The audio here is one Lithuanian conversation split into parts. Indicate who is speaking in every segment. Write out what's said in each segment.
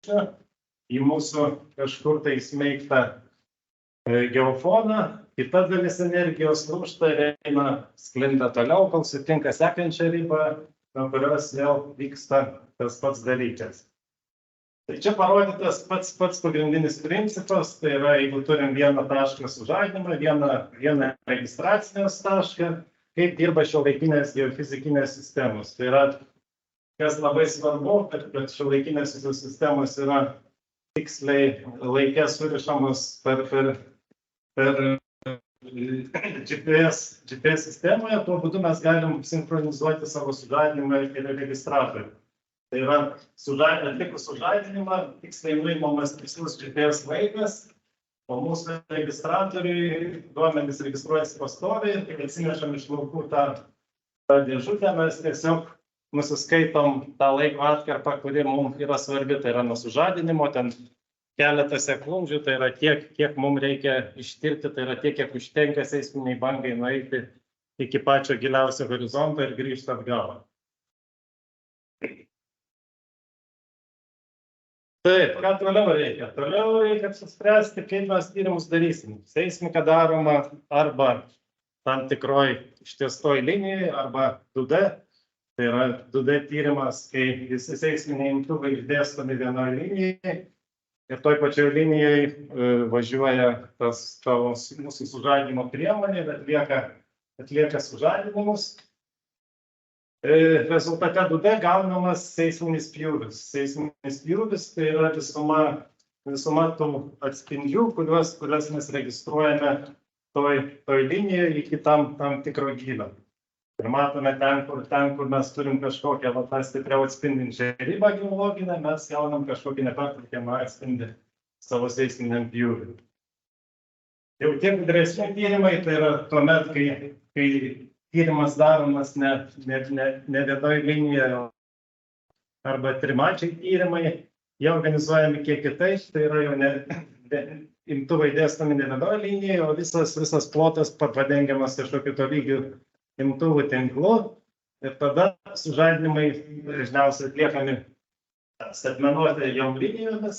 Speaker 1: į mūsų kažkur tai įsmeigtą geofoną, kita dalis energijos lūžta ir eina, sklinda toliau, kol sutinka sekančią ribą, nuo kurios vėl vyksta tas pats dalykas. Tai čia parodytas pats pagrindinis principas, tai yra, jeigu turim vieną tašką sužadinimą, vieną registracinės tašką, kaip dirba šiuolaikinės geofizikinės sistemos. Tai yra, kas labai svarbu, kad šiuolaikinės sistemos yra tiksliai laikė surišamos per GPS sistemoje, tuo būdu mes galim sinchronizuoti savo sužadinimą ir registratorių. Tai yra, atlikus sužadinimą, tiksliai nuimamas tikslus GPS laikas, o mūsų registratoriui duomenys registruojasi pastoviai ir kai atsinešam iš laukų tą dėžutę, mes tiesiog nusiskaitom tą laiko atkarpą, kuri mums yra svarbi, tai yra nuo sužadinimo, ten keletą sekundžių, tai yra tiek, kiek mums reikia ištirti, tai yra tiek, kiek užtenka seisminiai bangai nueiti iki pačio giliausio horizonto ir grįžti atgal. Taip, ką toliau reikia? Toliau reikia apsispręsti, kaip mes tyrimus darysim. Seismika daroma arba tam tikroj ištiestoj linijai, arba 2D. Tai yra 2D tyrimas, kai visi seisminiai imtuvai išdėstomi vienoje linijai ir toj pačioj linijai važiuoja tas mūsų sužadinimo priemonė ir atlieka sužadinimus. Rezultate 2D gaunamas seisminis pjūvis. Seisminis pjūvis tai yra visuma tų atspindžių, kuriuos mes registruojame toj linijoje iki tam tikro gylio. Ir matome ten, kur mes turim kažkokią tą stipriau atspindinčią ribą geologinę, mes gaunam kažkokį nepertraukiamą atspindį savo seisminiam pjūviui. Jau tie gudresni tyrimai, tai yra tuomet, kai tyrimas daromas ne vienoje linijoje arba trimačiai tyrimai, jie organizuojami kiek kitaip, tai yra jau imtuvai dėstomi ne vienoje linijoje, o visas plotas padengiamas kažkokiu tolygiu imtuvų tinklu ir tada sužadinimai dažniausiai atliekami statmenuoti jom linijomis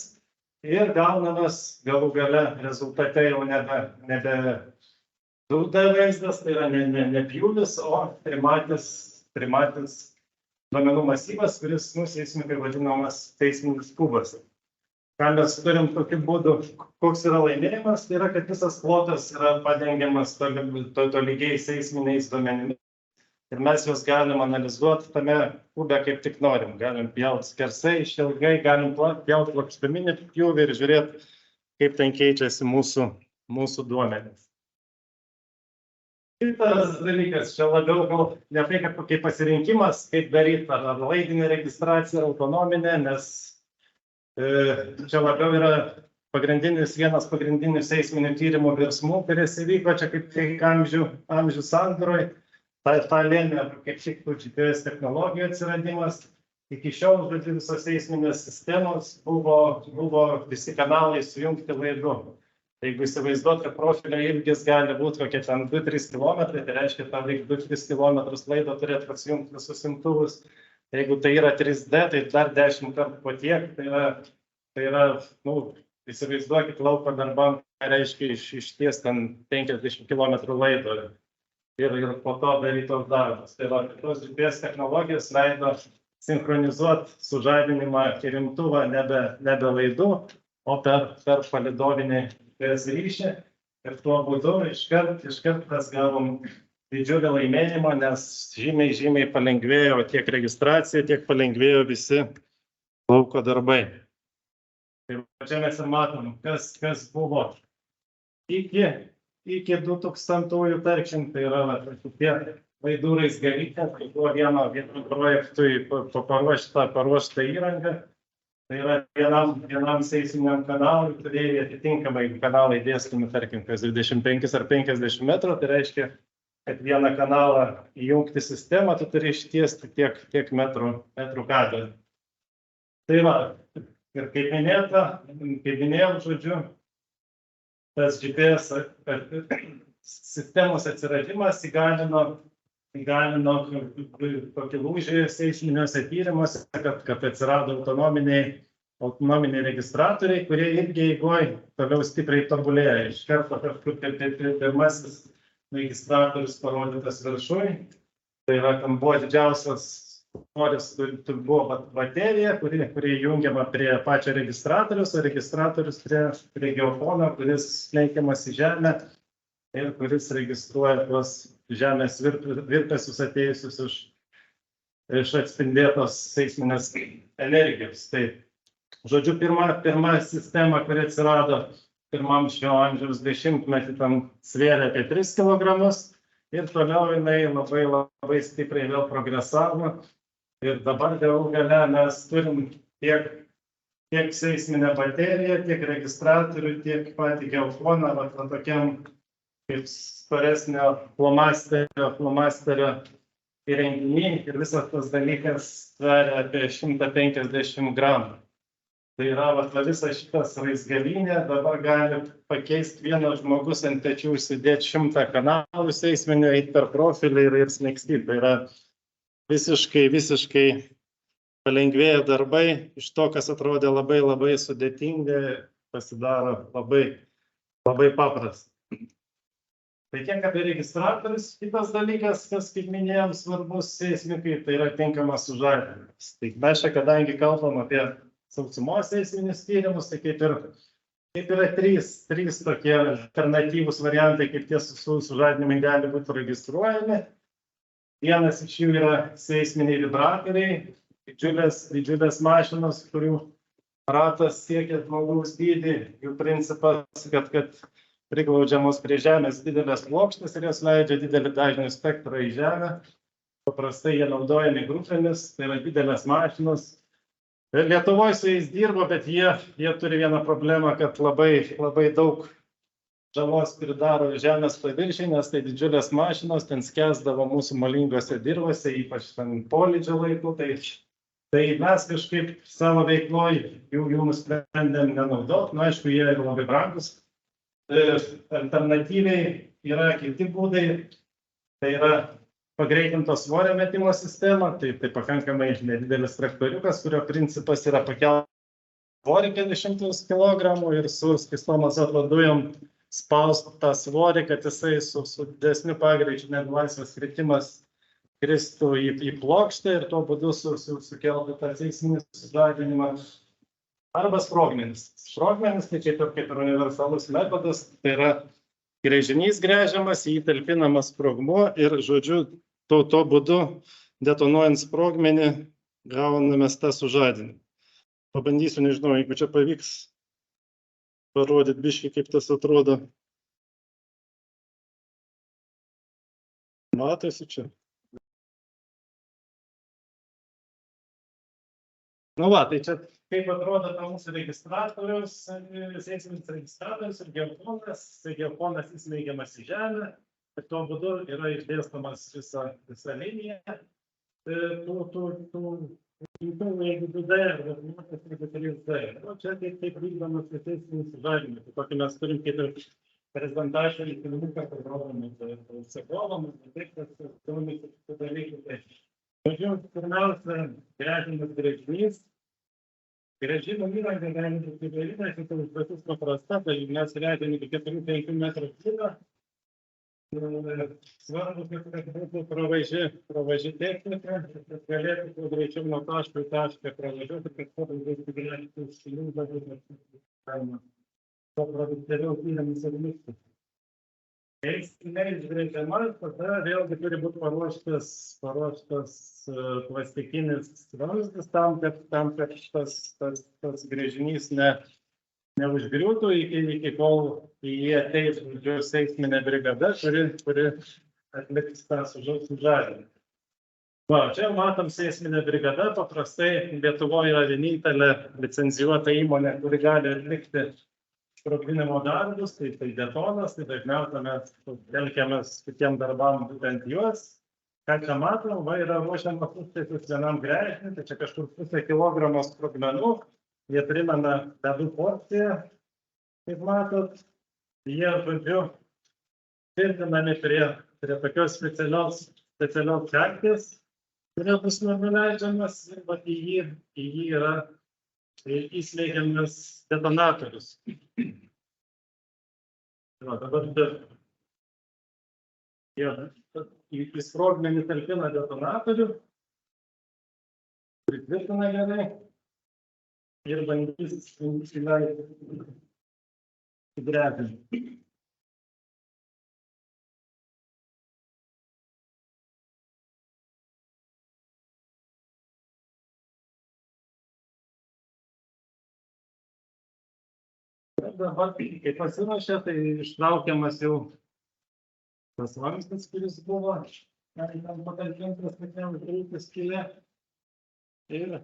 Speaker 1: ir gaunamas galų gale rezultate jau nebe 2D vaizdas, tai yra ne pjūvis, o trimatis duomenų masyvas, kuris seismikai vadinamas seisminis kubas. Ką mes turim tokiu būdu, koks yra laimėjimas, tai yra, kad visas plotas yra padengiamas tolygiais seisminiais duomenimis. Ir mes juos galim analizuoti tame kube kaip tik norim. Galim pjauti skersai, išilgai, galim pjauti plokštuminį pjūvį ir žiūrėti, kaip ten keičiasi mūsų duomenys. Kitas dalykas, čia labiau gal ne tai, kad kaip pasirinkimas, kaip daryti, ar laidinė registracija, ar autonominė, nes čia labiau yra vienas pagrindinių seisminių tyrimų virsmų, kuris įvyko čia kaip tik amžių sandūroj. Ta lėmė kaip tik tų GPS technologijų atsiradimas. Iki šiol, žodžiu, visos seisminės sistemos buvo visi kanalai sujungti laidu. Jeigu įsivaizduot, kad profilio ilgis gali būti kokie ten 2-3 km, tai reiškia, kad reikia 2-3 km laido turėti pasijungti visus imtuvus. Jeigu tai yra 3D, tai dar 10 kartų po tiek. Tai yra, įsivaizduokit lauko darbam, tai reiškia išties ten 50 km laido ir po to darytos darbas. Tai yra, tos GPS technologijos leido sinchronizuoti sužadinimą ir imtuvą nebe laidu, o per palidovinį ryšį ir tuo būdu iškart mes gavom didžiulį laimėjimą, nes žymiai palengvėjo tiek registracija, tiek palengvėjo visi lauko darbai. Tai čia mes ir matom, kas buvo iki 2000-ųjų, tarkim, tai yra tie laidų raizgalytė, tai buvo vieno projektui paruošta įranga. Tai yra vienam seisminiam kanalui turėjo atitinkamai kanalai dėstomi, tarkim, kas 25 ar 50 metrų, tai reiškia, kad vieną kanalą įjungti sistemą, tu turi ištiesti tiek metrų kadrą. Tai va, ir kaip minėjau, žodžiu, tas GPS sistemos atsiradimas įgalino tokį lūžį seisminiuose tyrimuose, kad atsirado autonominiai autonominiai registratoriai, kurie irgi eigoj toliau stipriai tobulėja. Iš karto kažkur pirmasis registratorius parodytas viršui. Tai yra, ten buvo didžiausias svoris, buvo baterija, kuri jungiama prie pačio registratorius, o registratorius prie geofono, kuris lenkiamas į žemę ir kuris registruoja tuos žemės virpesius atėjusius iš atspindėtos seisminės energijos. Tai, žodžiu, pirma sistema, kuri atsirado pirmam šio amžiaus dešimtmetį, tam svėrė apie 3 kg ir toliau jinai labai stipriai vėl progresavo. Ir dabar dėl gale mes turim tiek seisminę bateriją, tiek registratorių, tiek patį geofoną, tokiam kaip storesnio flomasterio įrenginį ir visas tas dalykas sveria apie 150 gramų. Tai yra, visas šitas raizgalynė dabar gali pakeisti vienas žmogus ant pečių, užsidėti 100 kanalų seisminių, eiti per profilį ir smekstyti. Tai yra visiškai palengvėja darbai, iš to, kas atrodė labai sudėtinga, pasidaro labai paprasta. Tai tiek apie registratorius. Kitas dalykas, kas, kaip minėjom, svarbus seismikai, tai yra tinkamas sužadinimas. Tai mes čia, kadangi kalbam apie sausumos seisminius tyrimus, tai kaip yra trys tokie alternatyvūs variantai, kaip tie sužadinimai gali būti registruojami. Vienas iš jų yra seisminiai vibratoriai, didžiulės mašinos, kurių ratas siekia žmogaus dydį. Jų principas, kad priglaudžiamos prie žemės didelės plokštės ir jos leidžia didelį dažnių spektrą į žemę. Paprastai jie naudojami grupėmis, tai yra didelės mašinos. Lietuvoje su jais dirbo, bet jie turi vieną problemą, kad labai daug žalos pridaro žemės paviršiai, nes tai didžiulės mašinos, ten skęsdavo mūsų molingose dirvose, ypač ten polydžio laikų. Tai mes kažkaip savo veikloj jų nusprendėm nenaudoti. Na, aišku, jie yra labai brangus. Alternatyviai yra kiti būdai. Tai yra pagreitinto svorio metimo sistema, tai pakankamai nedidelis traktoriukas, kurio principas yra pakelti svorį 400 kg ir su skystom azoto dujom spausti tą svorį, kad jisai su didesniu pagreičiu negu laisvas kritimas kristų į plokštę ir tuo būdu sukeltų tą seisminį sužadinimą. Arba sprogmenis. Sprogmenis, tai kaip ir universalus metodas, tai yra gręžinys gręžiamas, jį talpinamas sprogmuo ir, žodžiu, to būdu, detonuojant sprogmenį, gauname tą sužadinimą. Pabandysiu, nežinau, jeigu čia pavyks parodyti biškį, kaip tas atrodo. Matosi čia. Nu va, tai čia kaip atrodo mūsų registratorius, seisminis registratorius ir geofonas. Geofonas įsmeigiamas į žemę. Ir tuo būdu yra išdėstomas visa linija tų jeigu 2D arba 3D. O čia taip vykdomas seisminis sužadinimas. Tokį mes turim kaip ir prezentacijų filmuką, kur rodome sekovomis, taip, kad turime šitų dalykų. Žodžiu, pirmiausia, gręžimas gręžinys. Gręžimo įranga gali būti įvairiai, šitą užduotis paprasta, tai mes gręžiame iki 4-5 metrų gylio. Svarbu, kad būtų pravaži technika, kad galėtų kuo greičiau nuo taško į tašką pravažiuoti, kad kuo daugiau galėtų užsiliūdami, kad kuo produktyviau tyrimus atlikti. Kai išgręžiama, tada vėlgi turi būti paruoštas plastikinis vamzdis tam, kad tas gręžinys neužgriūtų iki kol į jį ateis seisminė brigada, kuri atliks tą sužadinimą. Čia matom seisminę brigadą. Paprastai Lietuvoje yra vienintelė licencijuota įmonė, kuri gali atlikti sprogdinimo darbus, tai detonas, tai dažniausiai mes telkiamės kitiem darbam būtent juos. Ką čia matom, yra ruošiamas užtaisas vienam gręžiniui, tai čia kažkur 0,5 kilogramo sprogmenų. Jie primena ledų porciją, kaip matot. Jie, žodžiu, tvirtinami prie tokios specialios čerkės, kuria bus nuleidžiamas ir į jį yra įsmeigiamas detonatorius. Dabar į sprogmenį talpina detonatorių, pritvirtina gerai ir bandys įsileisti įdrebinti. Dabar, kai pasiruošė, tai ištraukiamas jau tas vamzdis, kuris buvo patalpintas tokiam grūti skylė. Ir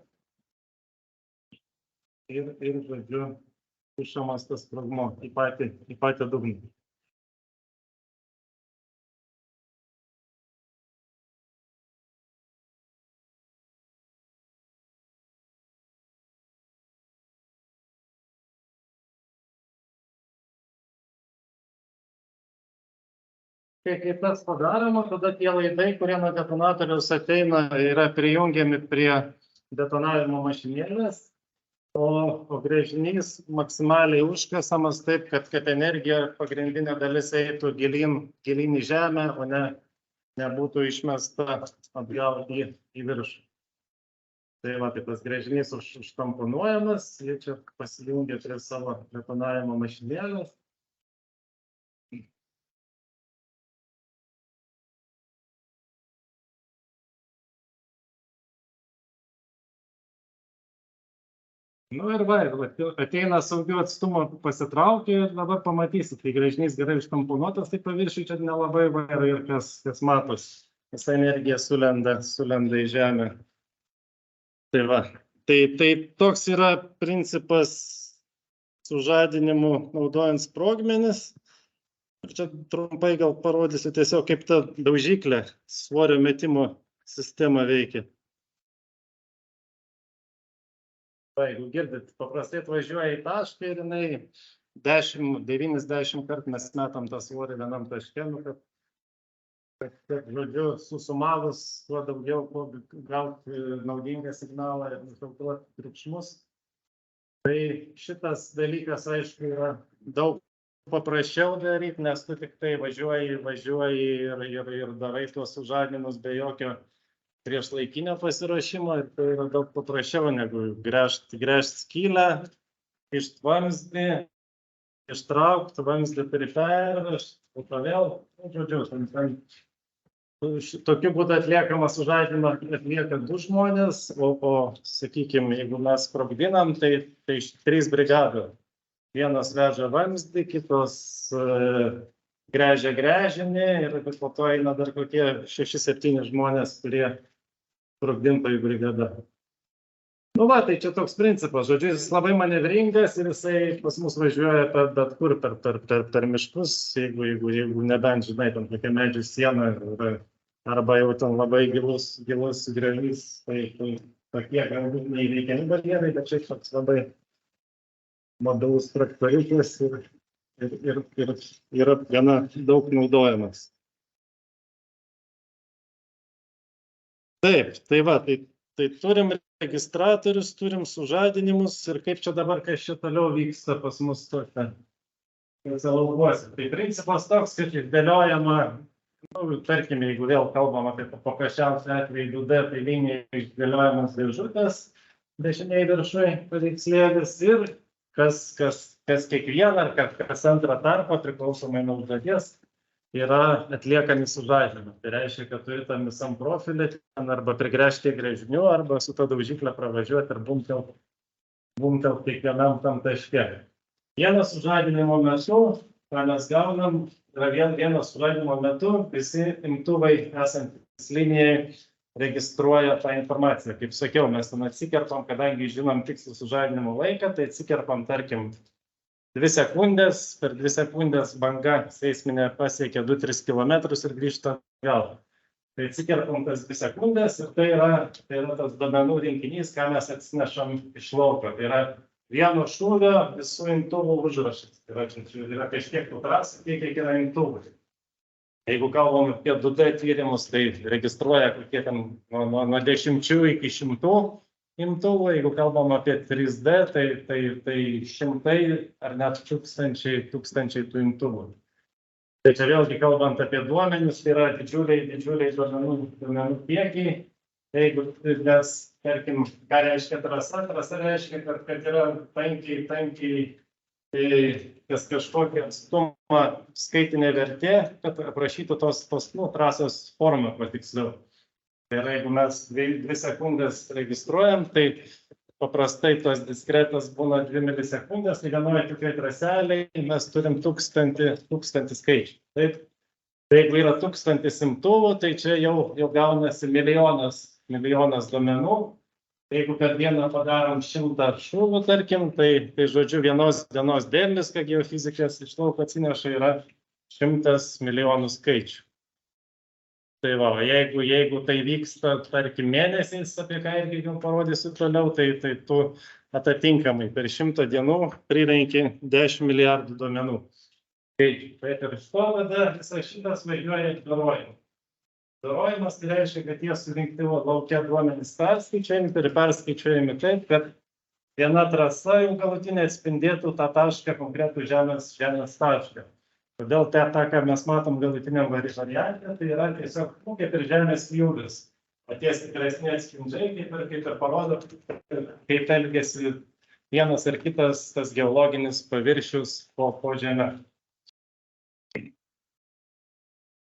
Speaker 1: žodžiu, pušamas tas sprogmuo į patį dugną. Kai tas padaroma, tada tie laidai, kurie nuo detonatoriaus ateina, yra prijungiami prie detonavimo mašinėlės, o gręžinys maksimaliai užkasamas taip, kad energija pagrindinė dalis eitų gilyn į žemę, o nebūtų išmesta atgal į viršų. Tai va, tai tas gręžinys užtamponuojamas, jie čia pasijungia prie savo detonavimo mašinėlės. Nu ir va, ateina saugiu atstumu pasitraukia ir dabar pamatysit, kai gręžinys gerai užtamponuotas, tai paviršiui čia nelabai ir kas matos. Visa energija sulenda į žemę. Tai va, tai toks yra principas sužadinimu naudojant sprogmenis. Ir čia trumpai gal parodysiu tiesiog, kaip ta daužyklė svorio metimo sistema veikia. Jeigu girdit, paprastai atvažiuoja į tašką ir jinai 10-90 kartų mes metam tą svorį vienam taške, kad žodžiu, susumavus kuo daugiau, kuo gauti naudingą signalą ir nufiltruoti triukšmus. Tai šitas dalykas, aišku, yra daug paprasčiau daryti, nes tu tik tai važiuoji ir darai tuos sužadinimus be jokio priešlaikinio pasiruošimo, ir tai yra daug paprasčiau negu gręžti skylę, kišt vamzdį, ištraukti vamzdį pervežti, po to vėl, žodžiu, tokiu būdu atliekamas sužadinimą atlieka 2 žmonės, o sakykime, jeigu mes sprogdinam, tai 3 brigadų. Vienas veža vamzdį, kitos gręžia gręžinį ir po to eina dar kokie 6-7 žmonės, kurie sprogdintojų brigada. Nu va, tai čia toks principas, žodžiu, jis labai manevringas ir jisai pas mus važiuoja bet kur per miškus, jeigu nebent, žinai, tam tokia medžių siena arba jau ten labai gilus gręžinys, tai tokie galbūt neįveikiami barjerai, bet čia toks labai mobilus traktoriukas ir yra gana daug naudojamas. Taip, tai va, tai turim registratorius, turim sužadinimus ir kaip čia dabar, kas čia toliau vyksta pas mus tuose laukuose. Tai principas toks, kad išdėliojama, tarkime, jeigu vėl kalbam apie paprasčiausią atvejį 2D, tai linija išdėliojamas dėžutės, dešiniai viršui paveikslėlis ir kas kiekvieną ar kas antrą tarpą, priklausomai nuo užduoties, yra atliekami sužadinimai. Tai reiškia, kad turi tam visam profilį arba prigręžti gręžinių, arba su ta daužyklė pravažiuoti ir bumtelt kiekvienam tam taške. Vienas sužadinimo metu, ką mes gaunam, yra vienas sužadinimo metu, visi imtuvai esantis linijai registruoja tą informaciją. Kaip sakiau, mes ten atsikerpam, kadangi žinom tikslų sužadinimo laiką, tai atsikerpam, tarkim, 2 sekundės, per 2 sekundės banga seisminė pasiekia 2-3 km ir grįžta atgal. Tai atsikerpam tas 2 sekundės ir tai yra tas duomenų rinkinys, ką mes atsinešam iš lauko. Tai yra vieno šūvio visų imtuvų užrašas. Tai yra kažkiek tų trasų, kiek yra imtuvų. Jeigu kalbam apie 2D tyrimus, tai registruoja kokie ten nuo 10 iki 100 imtuvų, jeigu kalbam apie 3D, tai šimtai ar net tūkstančiai tų imtuvų. Tai čia vėlgi kalbant apie duomenis, tai yra didžiuliai duomenų kiekiai. Jeigu, nes, tarkim, ką reiškia trasa? Trasa reiškia, kad yra tankiai kažkokia atstumą skaitinė vertė, kad aprašytų tos trasos formą patiksliau. Tai yra, jeigu mes 2 sekundės registruojam, tai paprastai tos diskretas būna 2 milisekundės, tai vienoje tokiai traseliai mes turim 1000 skaičių. Taip? Tai jeigu yra 1000 imtuvų, tai čia jau gaunasi milijonas duomenų. Jeigu per dieną padarom 100 šūvių, tarkim, tai žodžiu vienos dienos derlius, ką geofizikas iš lauko atsineša, yra 100 milijonų skaičių. Tai va, jeigu tai vyksta, tarkim, mėnesiais, apie ką irgi jums parodysiu toliau, tai tu atitinkamai per 100 dienų prirenki 10 milijardų duomenų. Tai ir iš to tada visas šitas važiuoja dorojimas. Dorojimas tai reiškia, kad jie surinkti lauke duomenys perskaičiuojami ir perskaičiuojami taip, kad viena trasa jau galutinė atspindėtų tą tašką, konkretų žemės tašką. Todėl tą, ką mes matom galutiniam variante, tai yra tiesiog kaip ir žemės pjūvis. O tie stipresni atspindžiai, kaip ir parodo, kaip elgiasi vienas ar kitas tas geologinis paviršius po žemę.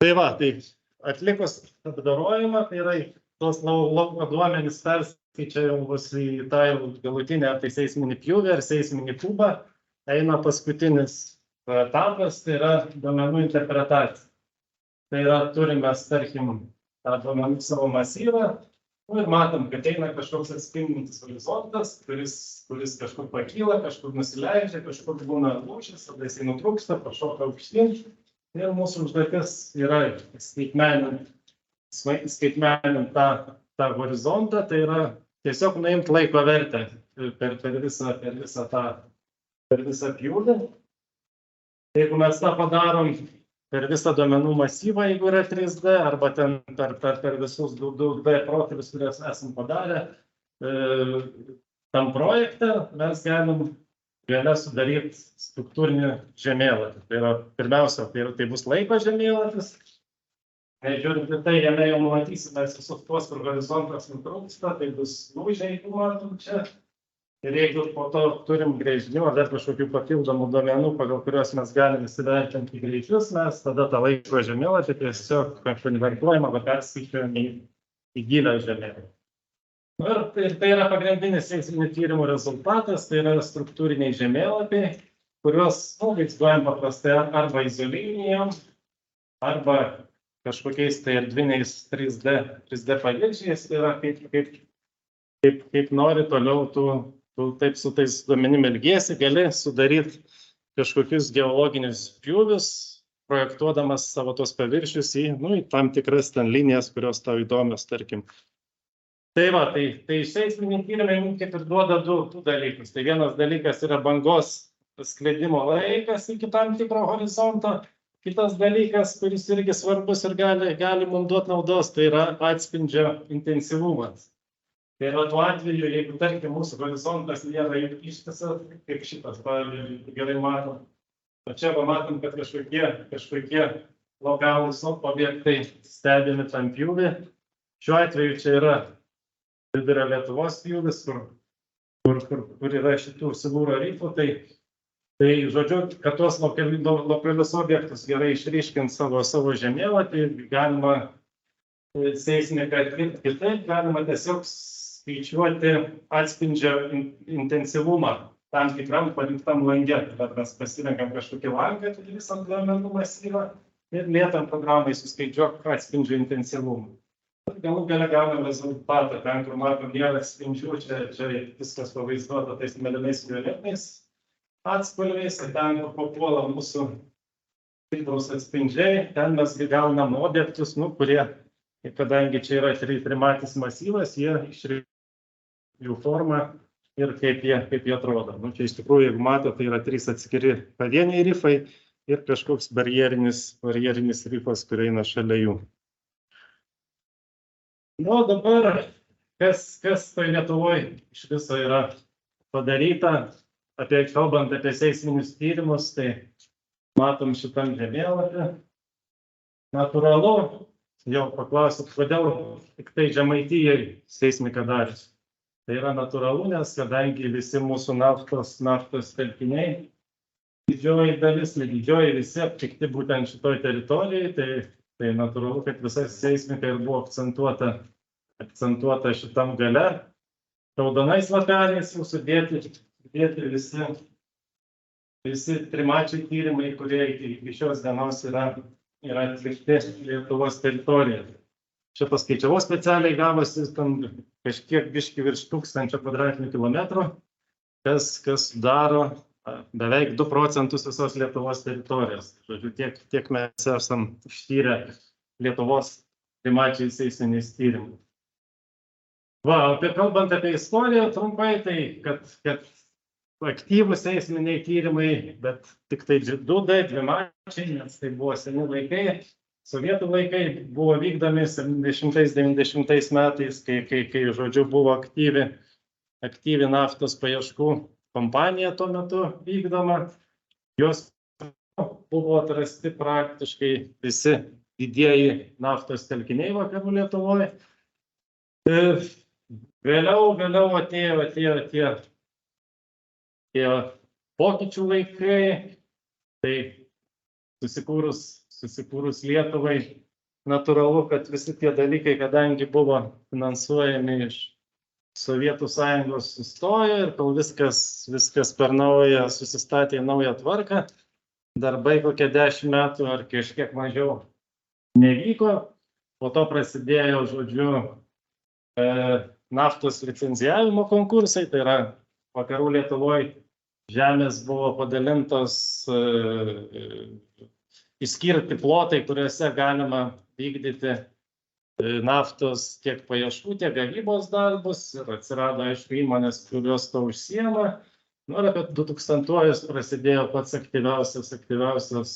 Speaker 1: Tai va, tai atlikus apdorojimą, tai yra tos lauko duomenys perskaičiavimus į tą galutinę seisminį pjūvį ar seisminį kubą, eina paskutinis etapas, tai yra duomenų interpretacija. Tai yra turime, tarkim, tą duomenų savo masyvą ir matom, kad eina kažkoks atspindintis horizontas, kuris kažkur pakyla, kažkur nusileidžia, kažkur būna lūšis, tada jisai nutrūksta, pašoka aukštyn. Ir mūsų užduotis yra skaitmenint tą horizontą, tai yra tiesiog nuimti laiko vertę per visą pjūvį. Jeigu mes tą padarom per visą duomenų masyvą, jeigu yra 3D, arba ten per visus 2D profilius, kuriuos esam padarę tam projekte, mes galim gale sudaryti struktūrinį žemėlapį. Tai yra, pirmiausia, tai bus laiko žemėlapis. Žiūrint į tai, jame jau matysime visus tuos, kur horizontas nutrūksta, tai bus lūžiai, jeigu matom čia. Ir jeigu po to turim grėžinių ar dar kažkokių papildomų duomenų, pagal kuriuos mes galim įsivertinti greičius, mes tada tą laiko žemėlapį tiesiog konvertuojam arba perskaičiuojam į gilią žemėlapį. Ir tai yra pagrindinis seisminių tyrimų rezultatas, tai yra struktūriniai žemėlapiai, kuriuos vaizduojam paprastai arba izolinijom, arba kažkokiais tai erdviniais 3D paviršiais. Tai yra kaip nori toliau tu taip su tais duomenim elgiesi, gali sudaryti kažkokius geologinius pjūvius, projektuodamas savo tos paviršius į tam tikras ten linijas, kurios tau įdomios, tarkim. Tai va, tai seisminiai tyrimai mums kaip ir duoda du dalykus. Tai vienas dalykas yra bangos skleidimo laikas iki tam tikro horizonto. Kitas dalykas, kuris irgi svarbus ir gali mums duoti naudos, tai yra atspindžio intensyvumas. Tai yra tuo atveju, jeigu tarkim mūsų horizontas nėra ištisas, kaip šitas, pavyzdžiui, gerai matom. O čia pamatom, kad kažkokie lokalūs objektai stebimi tam pjūvį. Šiuo atveju čia yra Vidurio Lietuvos pjūvis, kur yra šitų Silūro rifų, tai žodžiu, kad tuos lokalius objektus gerai išryškint savo žemėlapį, galima seismiką atlikti kitaip, galima tiesiog skaičiuoti atspindžio intensyvumą tam tikram parinktam lange. Bet mes pasirenkam kažkokį langą, tai visam duomenų masyvą ir liekam programai suskaičiuok atspindžio intensyvumą. Galų gale gaunam rezultatą, ten, kur matom nėra atspindžių, čia viskas pavaizduota tais mėlynais violetiniais atspalviais, ten, kur papuola mūsų stiprūs atspindžiai, ten mes gaunam objektus, kurie, kadangi čia yra trimatis masyvas, jie išreiškia jų formą ir kaip jie atrodo. Čia iš tikrųjų, jeigu matote, tai yra 3 atskiri pavieniai rifai ir kažkoks barjerinis rifas, kurie eina šalia jų. Dabar kas toj Lietuvoje iš viso yra padaryta, kalbant apie seisminius tyrimus, tai matom šitam žemėlapį. Natūralu, jau paklausit, kodėl tik tai Žemaitijai seismika darys. Tai yra natūralu, nes kadangi visi mūsų naftos telkiniai, didžioji dalis, didžioji visi aptikti būtent šitoj teritorijai, tai natūralu, kad visa seismika ir buvo akcentuota šitam gale. Raudonais lapeliais jau sudėti visi trimačiai tyrimai, kurie iki šios dienos yra atlikti Lietuvos teritorijoje. Čia paskaičiavau specialiai, gavosi kažkiek biški virš 1000 kvadratinių kilometrų, kas daro beveik 2 procentus visos Lietuvos teritorijos. Žodžiu, tiek mes esam ištyrę Lietuvos trimačiai seisminiais tyrimais. Kalbant apie istoriją trumpai, tai kad aktyvūs seisminiai tyrimai, bet tik tai dvimačiai, nes tai buvo seni laikai, sovietų laikai buvo vykdomi 70-90 metais, kai žodžiu buvo aktyvi naftos paieškų kompanija tuo metu vykdoma. Jos buvo atrasti praktiškai visi didieji naftos telkiniai vakarų Lietuvoje. Vėliau atėjo tie pokyčių laikai, tai susikūrus Lietuvai, natūralu, kad visi tie dalykai, kadangi buvo finansuojami iš Sovietų Sąjungos, sustojo ir kol viskas per naują susistatė naują tvarką, darbai kokie 10 metų ar kažkiek mažiau nevyko, po to prasidėjo, žodžiu, naftos licencijavimo konkursai, tai yra vakarų Lietuvoje žemės buvo padalintos, išskirti plotai, kuriuose galima vykdyti naftos tiek paieškų, tiek gavybos darbus, ir atsirado, aišku, įmonės, kurios to užsiema. Ir apie 2000-ojus prasidėjo pats aktyviausias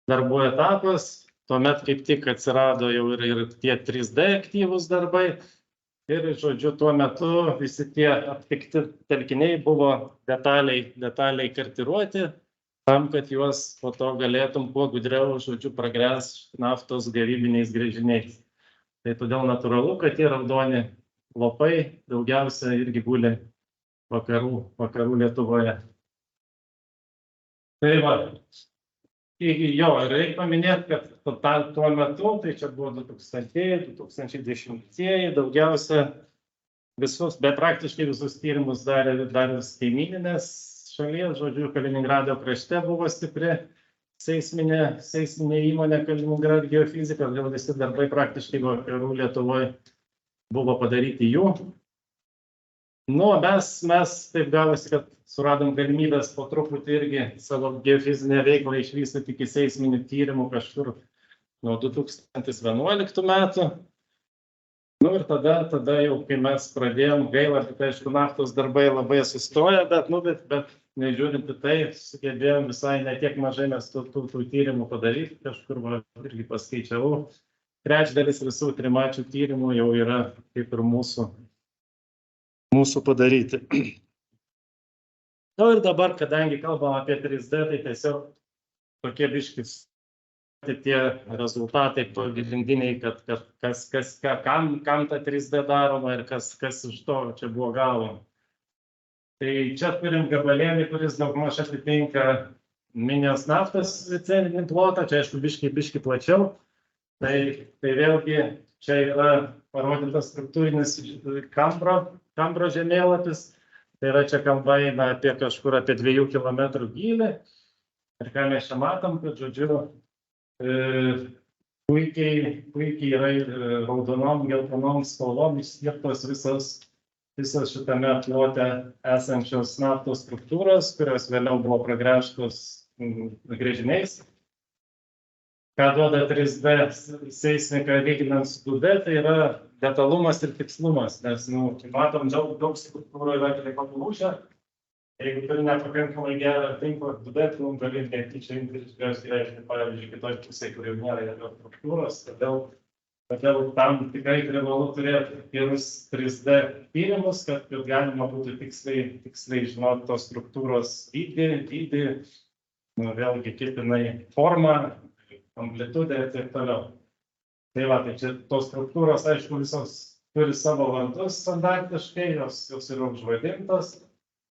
Speaker 1: darbų etapas, tuomet kaip tik atsirado jau ir tie 3D aktyvūs darbai. Ir, žodžiu, tuo metu visi tie aptikti telkiniai buvo detaliai kartiruoti, tam, kad juos po to galėtum kuo gudriau, žodžiu, pragręst naftos gavybiniais gręžiniais. Tai todėl natūralu, kad tie raudoni lopai daugiausia irgi guli vakarų Lietuvoje. Tai reikia paminėti, kad tuo metu, tai čia buvo 2000-2010, daugiausia bet praktiškai visus tyrimus darė kaimyninės šalies, žodžiu, Kaliningrado krašte buvo stipri seisminė įmonė Kaliningrad geofizika, todėl visi darbai praktiškai vakarų Lietuvoje buvo padaryti jų. Mes taip gavosi, kad suradom galimybės po truputį irgi savo geofizinę veiklą išvystyti iki seisminių tyrimų kažkur nuo 2011 metų. Ir tada jau, kai mes pradėjom, gaila, kad aišku, naftos darbai labai sustoja, bet nežiūrint į tai, sugebėjom visai netiek mažai mes tų tyrimų padaryti, kažkur irgi paskaičiavau. Trečdalis visų trimačių tyrimų jau yra kaip ir mūsų padaryti. Ir dabar, kadangi kalbam apie 3D, tai tiesiog tokie biškis tie rezultatai pagrindiniai, kad kam ta 3D daroma ir kas iš to čia buvo galima. Tai čia turim gabalėlį, kuris daugmaž atitinka Minijos naftos licencinį plotą, čia aišku biški plačiau. Tai vėlgi čia yra parodytas struktūrinis kambro žemėlapis. Tai yra čia kalba eina apie kažkur apie 2 km gylį. Ir ką mes čia matom, kad, žodžiu, puikiai yra raudonom, geltonom spalvom išskirtos visos šitame plote esančios naftos struktūros, kurios vėliau buvo pragręžtos gręžiniais. Ką duoda 3D seismika lyginant su 2D, tai yra detalumas ir tikslumas, nes matom daug struktūrų yra palūžę. Jeigu turi nepakankamai gerą tinklą 2D, tu gali netyčia imtis, pavyzdžiui, kitoj pusėje, kur jau nėra jokios struktūros, todėl Todėl tam tikrai privalu turėti gerus 3D tyrimus, kad galima būtų tiksliai žinoti tos struktūros dydį, vėlgi kaip jinai forma, amplitudė ir taip toliau. Tai va, tai čia tos struktūros, aišku, visos turi savo vardus standartiškai, jos yra užvadintos.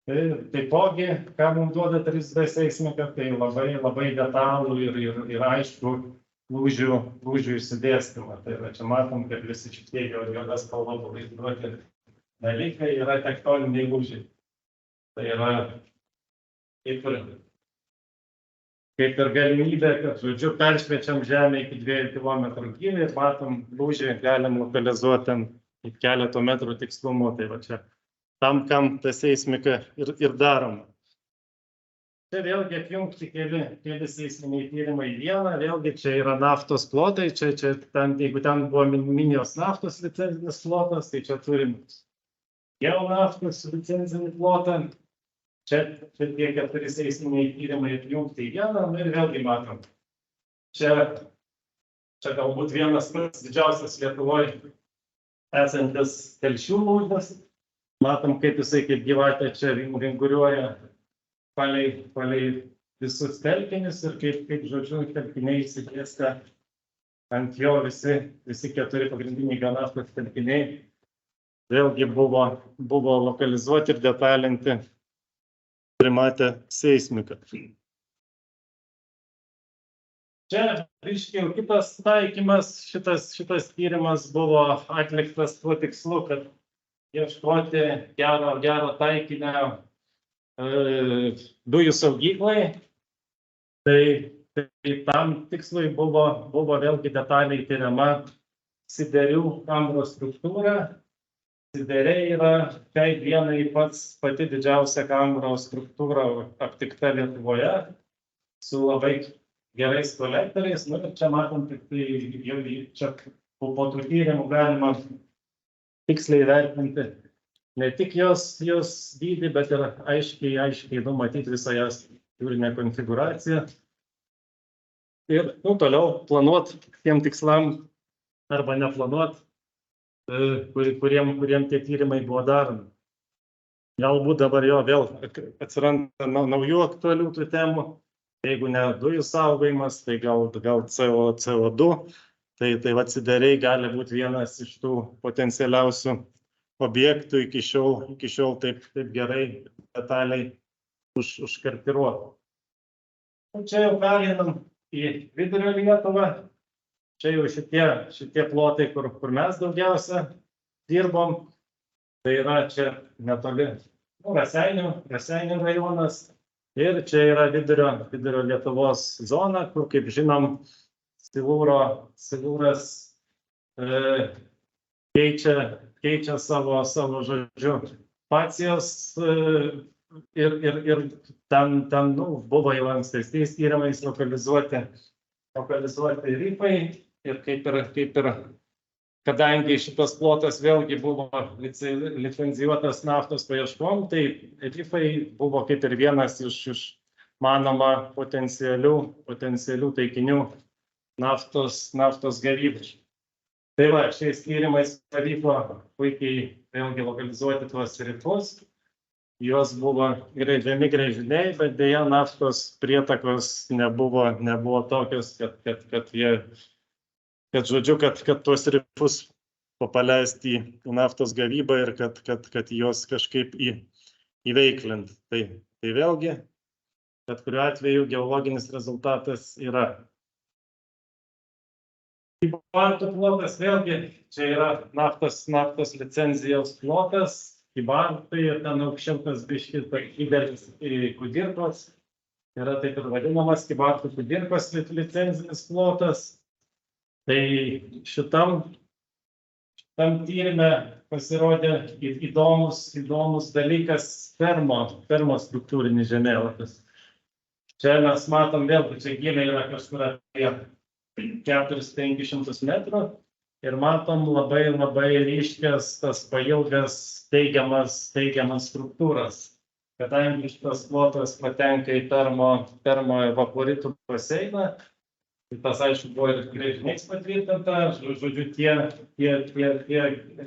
Speaker 1: Tai taipogi, ką mums duoda 3D seismika, tai labai detalų ir aišku lūžių išsidėstymą. Tai va, čia matom, kad visi šitie juoda spalva pavaizduoti dalykai yra tektoniniai lūžiai. Tai yra kaip ir galimybė, kad, žodžiu, peršviečiam žemę iki 2 km gylį ir matom lūžį, galim lokalizuoti iki keletų metrų tikslumu. Tai va čia tam, kam ta seismika ir daroma. Čia vėlgi apjungti keli seisminiai tyrimai į vieną, vėlgi čia yra naftos plotai, jeigu ten buvo minijos naftos licencinis plotas, tai čia turim geonaftos licencinį plotą. Čia tie 4 seisminiai tyrimai apjungti į vieną ir vėlgi matom. Čia galbūt vienas pats didžiausias Lietuvoje esantis Telšių lūžis. Matom, kaip jisai kaip gyvatė čia vinguriuoja palei visus telkinius ir kaip žodžiu, telkiniai išsidėstę ant jo visi 4 pagrindiniai geonaftos telkiniai vėlgi buvo lokalizuoti ir detalinti trimatę seismiką. Čia reiškia kitas taikymas, šitas tyrimas buvo atliktas tuo tikslu, kad ieškoti gero taikinio dujų saugyklai. Tai tam tikslui buvo vėlgi detaliai tyriama siderių kambros struktūra. Sideriai yra šiai dienai pati didžiausia kambros struktūra aptikta Lietuvoje su labai gerais kolektoriais. Ir čia matom, kad jau čia po tų tyrimų galima tiksliai vertinti ne tik jos dydį, bet ir aiškiai numatyti visą jos jūrinę konfigūraciją. Ir toliau planuoti tiem tikslam arba neplanuoti, kuriem tie tyrimai buvo daromi. Galbūt dabar jo vėl atsiranda naujų aktualių tų temų. Jeigu ne dujų saugojimas, tai gal CO2. Tai va, sideriai gali būti vienas iš tų potencialiausių objektų iki šiol taip gerai detaliai užkartiruotų. Čia jau pereinam į vidurio Lietuvą. Čia jau šitie plotai, kur mes daugiausia dirbom. Tai yra čia netoli Raseinių rajonas. Ir čia yra vidurio Lietuvos zona, kur, kaip žinom, silūras keičia savo žodžiu pacijos ir ten buvo jau ankstesniais tyrimais lokalizuoti rifai ir kaip ir kadangi šitas plotas vėlgi buvo licencijuotas naftos paieškom, tai rifai buvo kaip ir vienas iš manoma potencialių taikinių naftos gavybos. Tai va, šiais tyrimais pavyko puikiai vėlgi lokalizuoti tuos rifus. Jos buvo gręžiami gręžiniai, bet deja naftos prietakos nebuvo tokios, kad tuos rifus paleisti į naftos gavybą ir kad juos kažkaip įveiklinti. Tai vėlgi, bet kuriuo atveju geologinis rezultatas yra. Kybartų plotas vėlgi, čia yra naftos licenzijos plotas, Kybartai ir ten aukščiau tas biškis didelis Kudirkos, yra taip ir vadinamas Kybartų Kudirkos licenzinis plotas. Tai šitam tyrime pasirodė įdomus dalykas termostruktūrinis žemėlapis. Čia mes matom vėlgi, čia giliai yra kažkur apie 400–500 metrų ir matom labai ryškias tas pailgas teigiamas struktūras. Kadangi šitas plotas patenka į termoevaporitų baseiną, Tas, aišku, buvo ir gręžiniais patvirtinta, žodžiu, tie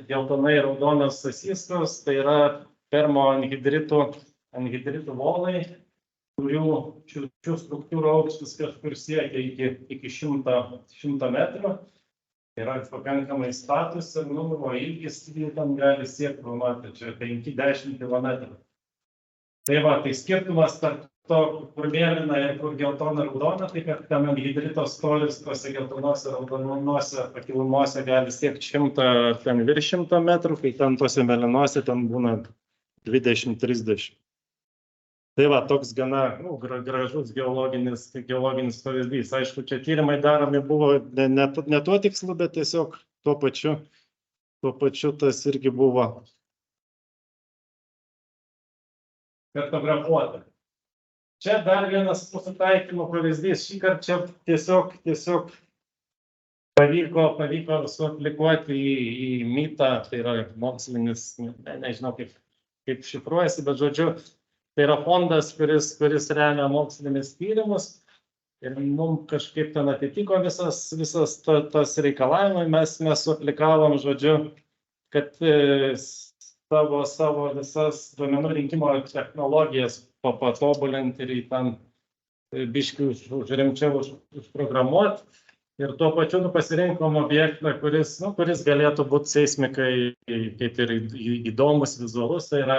Speaker 1: geltonai raudonas sasiskos, tai yra permoanhidritų volai, kurių šių struktūrų aukštis kažkur siekia iki 100 metrų. Tai yra pakankamai status ir o ilgis ten gali siekti, matė, čia 5-10 km. Tai va, tai skirtumas tarp to, kur mėlyna ir kur geltona raudona, tai kad ten anhidrito storis tose geltonose raudonuose pakilumuose gali siekti 100 ar ten virš 100 metrų, kai ten tose mėlynose ten būna 20-30. Tai va, toks gana gražus geologinis pavyzdys. Aišku, čia tyrimai daromi buvo ne tuo tikslu, bet tiesiog tuo pačiu tas irgi buvo kartografuota. Čia dar vienas mūsų taikymo pavyzdys. Šį kartą čia tiesiog pavyko suaplikuoti į mitą, tai yra mokslinis, nežinau kaip šifruojasi, bet žodžiu, tai yra fondas, kuris remia mokslinis tyrimus ir mums kažkaip ten atitiko visas tas reikalavimai. Mes suaplikavom, žodžiu, kad savo visas duomenų rinkimo technologijas patobulinti ir į ten biškių rimčiau užprogramuoti. Ir tuo pačiu pasirinkom objektą, kuris galėtų būti seismikai kaip ir įdomus, vizualus. Tai yra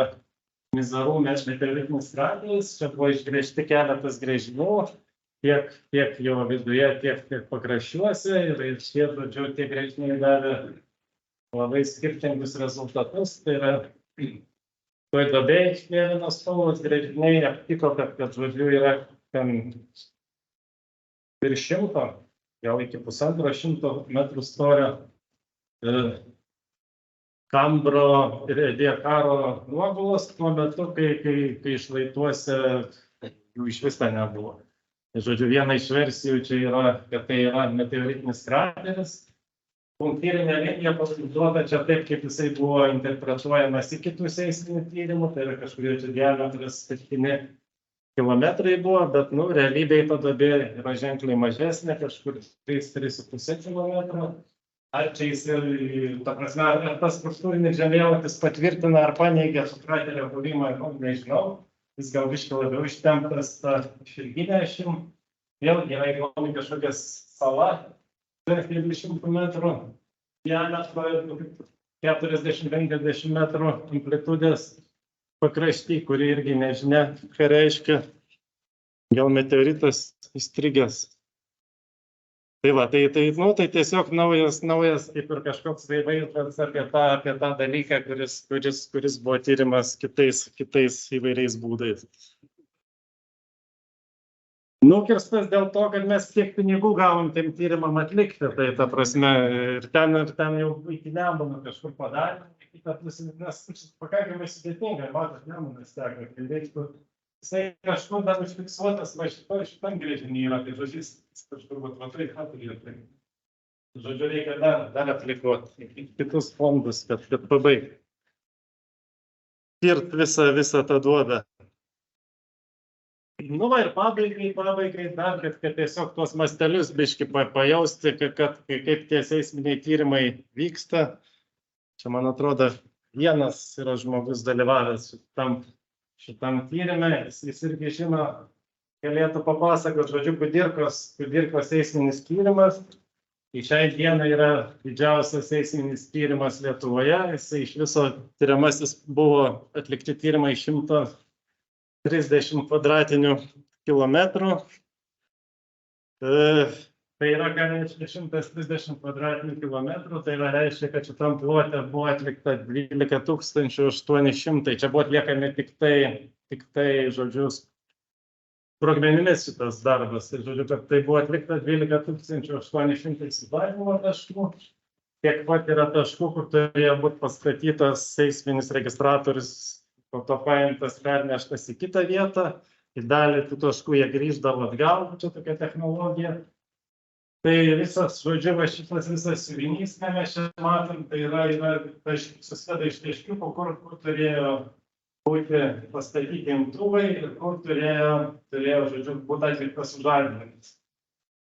Speaker 1: Mizarų meteoritinis krateris. Čia buvo išgręžti keletas gręžinių, tiek jo viduje, tiek pakraščiuose. Ir šie, žodžiu, tie gręžiniai davė labai skirtingus rezultatus. Tai yra toj duobėj mėlynos spalvos gręžiniai aptiko, kad žodžiu yra ten virš 100, gal iki 150 metrų storio kambro ir diakaro nuogulos tuo metu, kai šlaituose jų iš viso nebuvo. Žodžiu, viena iš versijų čia yra, kad tai yra meteoritinis krateris. Punktyrinė linija paskuduota čia taip, kaip jisai buvo interpretuojamas į kitų seisminių tyrimų, tai yra kažkurie čia diametras 7 kilometrai buvo, bet realybėje ta duobė yra ženkliai mažesnė, kažkur 3,5 kilometrų. Ar čia jis ir, ta prasme, ar tas struktūrinis žemėlapis patvirtina ar paneigia su kraterio buvimą, nežinau. Jis gal biškai labiau ištemptas tą išilginę ašim. Vėlgi yra įdomi kažkokia sala, 200 metrų diametro ir 40-50 metrų amplitudės pakrašty, kuri irgi nežinia, ką reiškia. Gal meteoritas įstrigęs. Tai va, tai tiesiog naujas kaip ir kažkoks vaizdas apie tą dalyką, kuris buvo tyrimas kitais įvairiais būdais. Nukirstas dėl to, kad mes tiek pinigų gavom tiem tyrimam atlikti, tai ta prasme, ir ten jau iki Nemuno kažkur padarėme, nes pakankamai sudėtinga, matot, Nemunas teka, kai reiktų. Jisai kažkur dar užfiksuotas, va šitam gręžiny yra, tai žodžiu, kažkur va tai ką turėtų. Žodžiu, reikia dar aplikuoti kitus fondus, kad pabaigti. Tirt visą tą duobę. Va ir pabaigai dar, kad tiesiog tuos mastelius biški pajausti, kaip tie seisminiai tyrimai vyksta. Čia, man atrodo, vienas yra žmogus dalyvavęs šitam tyrime, jis irgi žino, galėtų papasakoti, žodžiu, Kudirkos seisminis tyrimas. Tai šiai dienai yra didžiausias seisminis tyrimas Lietuvoje. Jisai iš viso tyriamasis buvo atlikti tyrimai 130 kvadratinių kilometrų. Tai yra, ką reiškia 130 kvadratinių kilometrų, tai reiškia, kad šitam plote buvo atlikta 12 800. Čia buvo atliekami tik tai, žodžiu, sprogmenimis šitas darbas. Tai, žodžiu, kad tai buvo atlikta 12 800 įsivažiavimo taškų. Tiek pat yra taškų, kur turėjo būti pastatytas seisminis registratorius, po to paimtas, perneštas į kitą vietą. Į dalį tų taškų jie grįždavo atgal, čia tokia technologija. Tai visas, žodžiu, šitas visas siuvinys, ką mes čia matom, tai yra susideda iš taškiukų, kur turėjo būti pastatyti imtuvai ir kur turėjo, žodžiu, būti atliktas sužadinimas.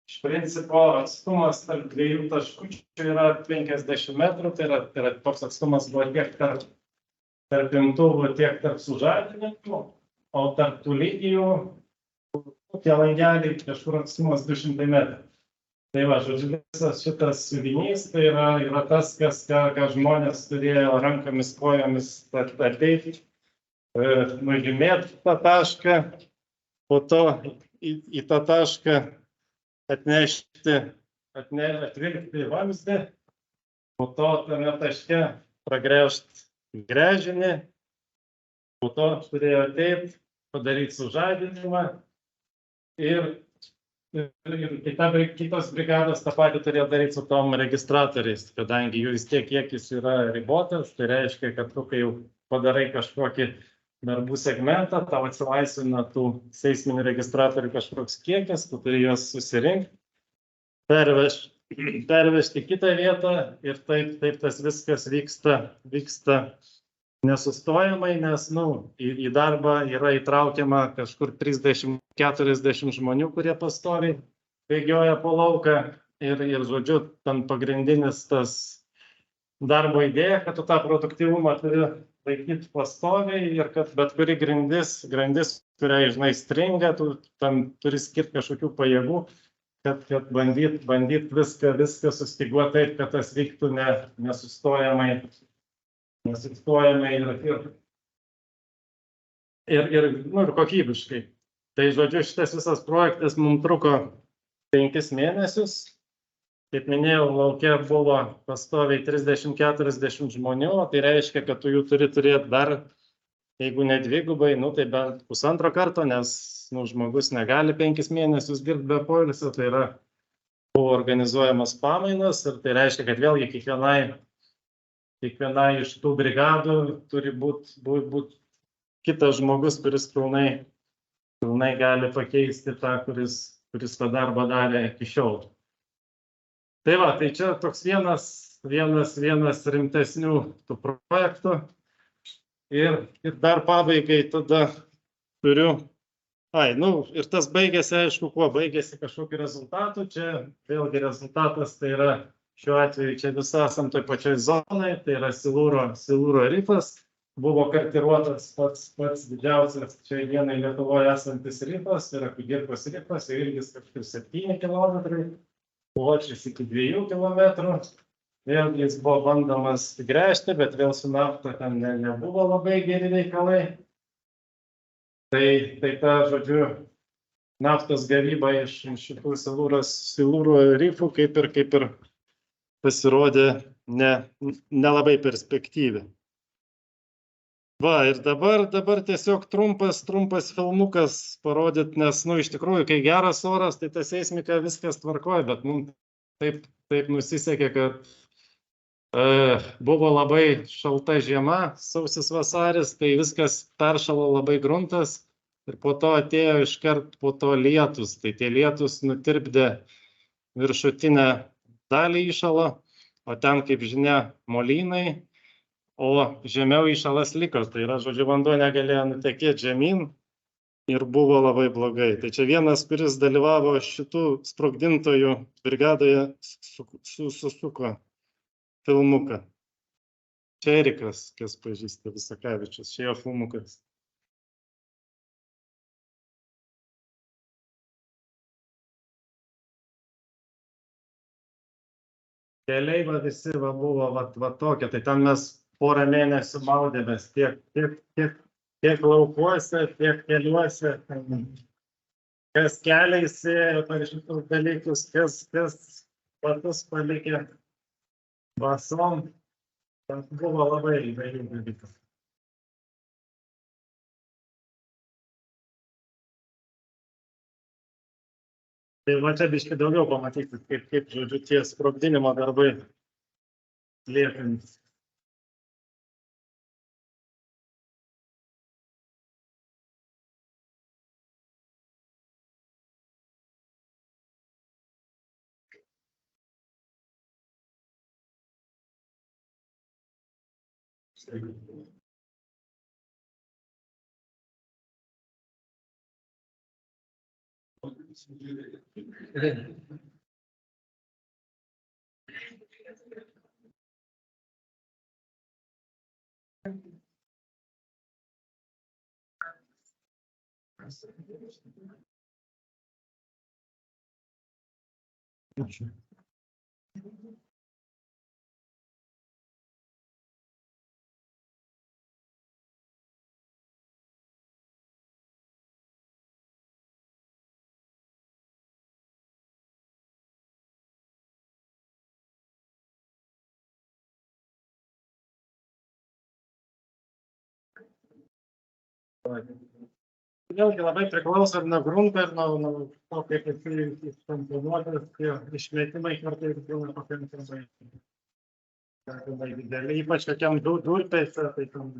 Speaker 1: Iš principo atstumas tarp dviejų taškučių yra 50 metrų, tai yra toks atstumas buvo tiek tarp imtuvų, tiek tarp sužadinimų, o tarp tų linijų tie langeliai kažkur atstumas 200 metrų. Tai va, žodžiu, visas šitas siuvinys tai yra tas, ką žmonės turėjo rankomis, kojomis ateiti, nužymėti tą tašką, po to į tą tašką atvilkti vamzdį, po to tame taške pragręžti gręžinį, po to turėjo ateiti, padaryti sužadinimą ir kitos brigados tą patį turėjo daryti su tom registratoriais, kadangi jų vis tiek kiekis yra ribotas, tai reiškia, kad tu, kai jau padarai kažkokį darbų segmentą, tau atsilaisvina tų seisminių registratorių kažkoks kiekis, tu turi juos susirinkti, pervežti į kitą vietą ir taip tas viskas vyksta nesustojamai, nes į darbą yra įtraukiama kažkur 30-40 žmonių, kurie pastoviai bėgioja po lauką ir žodžiu, ten pagrindinis tas darbo idėja, kad tu tą produktyvumą turi laikyti pastoviai ir kad bet kuri grindis, kuriai, žinai, stringa, tu tam turi skirti kažkokių pajėgų, kad bandyt viską sustyguoti taip, kad tas vyktų nesustojamai ir kokybiškai. Tai žodžiu, šitas visas projektas mums truko 5 mėnesius. Kaip minėjau, lauke buvo pastoviai 30-40 žmonių, tai reiškia, kad tu jų turi turėti dar, jeigu ne dvigubai, tai bent pusantro karto, nes žmogus negali 5 mėnesius dirbti be poilsio, tai buvo organizuojamas pamainos ir tai reiškia, kad vėlgi kiekvienai iš tų brigadų turi būti kitas žmogus, kuris pilnai gali pakeisti tą, kuris tą darbą darė iki šiol. Tai va, tai čia toks vienas rimtesnių tų projektų. Ir dar pabaigai tada turiu. Ir tas baigėsi, aišku, kuo baigėsi kažkokiu rezultatu. Čia vėlgi rezultatas tai yra, šiuo atveju čia visi esam toj pačioj zonai, tai yra Silūro rifas. Buvo kartiruotas pats didžiausias čia dienai Lietuvoje esantis rifas, tai yra Kudirkos rifas, ilgis kažkur 7 km. Pločis iki 2 km. Vėlgi jis buvo bandomas gręžti, bet vėl su nafta ten nebuvo labai geri reikalai. Tai ta, žodžiu, naftos gavyba iš šitų Silūro rifų kaip ir pasirodė nelabai perspektyvi. Va, ir dabar tiesiog trumpas filmukas parodyt, nes, iš tikrųjų, kai geras oras, tai ta seismika viskas tvarkoja, bet mums taip nusisekė, kad buvo labai šalta žiema, sausis vasaris, tai viskas peršalo labai gruntas ir po to atėjo iškart po to lietus, tai tie lietus nutirpdė viršutinę dalį įšalo, o ten, kaip žinia, molynai. O žemiau įšalas liko, tai yra, žodžiu, vanduo negalėjo nutekėti žemyn ir buvo labai blogai. Tai čia vienas, kuris dalyvavo šitų sprogdintojų brigadoje, susuko filmuką. Čia Erikas, kas pažįsta, Visakavičius, čia jo filmukas. Keliai visi buvo tokie, tai ten mes porą mėnesių maudėmės tiek laukuose, tiek keliuose, kas keliais ėjo per šitus dalykus, kas patus palikė basom, ten buvo labai įvairių dalykų. Tai va čia biškai daugiau pamatyti, kaip žodžiu, tie sprogdinimo darbai liekantys. Vėlgi labai priklauso ir nuo grunto, ir nuo to, kaip jisai iškomponuotas, tie išmetimai kartais būna pakankamai dideli, ypač kokiam durpėse, tai ten.